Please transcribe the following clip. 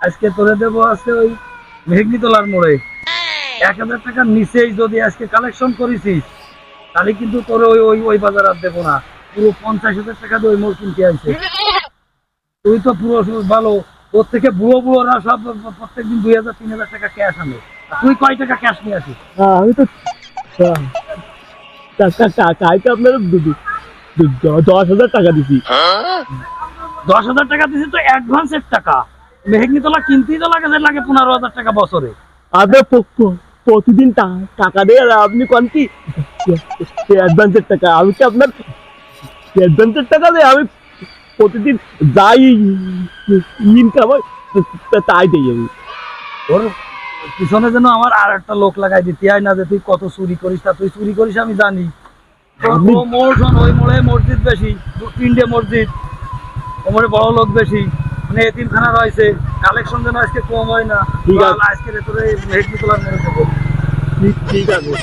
আজকে তোরে দেবো আছে ওই মেঘনিতলার মোড়ে 1,000 টাকার নিচেই যদি আজকে কালেকশন করেছিস তাহলে কিন্তু তোর ওই ওই ওই বাজার আর দেবো না। পুরো 50,000 টাকা দিয়ে ওই মোড় কিনতে আইছে। তুই তো পুরো ভালো, তোর থেকে বুড়ো বুড়োরা সব প্রত্যেকদিন 2,000 3,000 টাকা ক্যাশ আনে, আর তুই কয় টাকা ক্যাশ নিয়ে আসিস? আমি তো কালকে আপনার 10,000 টাকা দিছি। 10,000 টাকা দিছিস তো অ্যাডভান্সের টাকা। মেঘনিতলা কিনতেই তো লাগে লাগে 15,000 টাকা বছরে। আপনার প্রতিদিন টাকা দেয় আর আপনি কোন কি অ্যাডভান্সের টাকা? আমি কি আপনার অ্যাডভান্সের টাকা দেয়? আমি প্রতিদিন যাই ইনকাম হয় তাই দিই আমি। ওর পিছনে যেন আমার আর একটা লোক লাগাই দিতে হয় না যে তুই কত চুরি করিস, তা তুই চুরি করিস আমি জানি। আমি- ও মোড় শোন, ওই মোড়ে মসজিদ বেশি, 2-3টে মসজিদ, ও মোড়ে বড় লোক বেশি, মানে এতিমখানা রয়েছে, কালেকশন যেন আজকে কম হয় না। ঠিক আছে। আজকে তোর এই মেঘনিতলার মোড়ে দেবো। ঠিক আছে।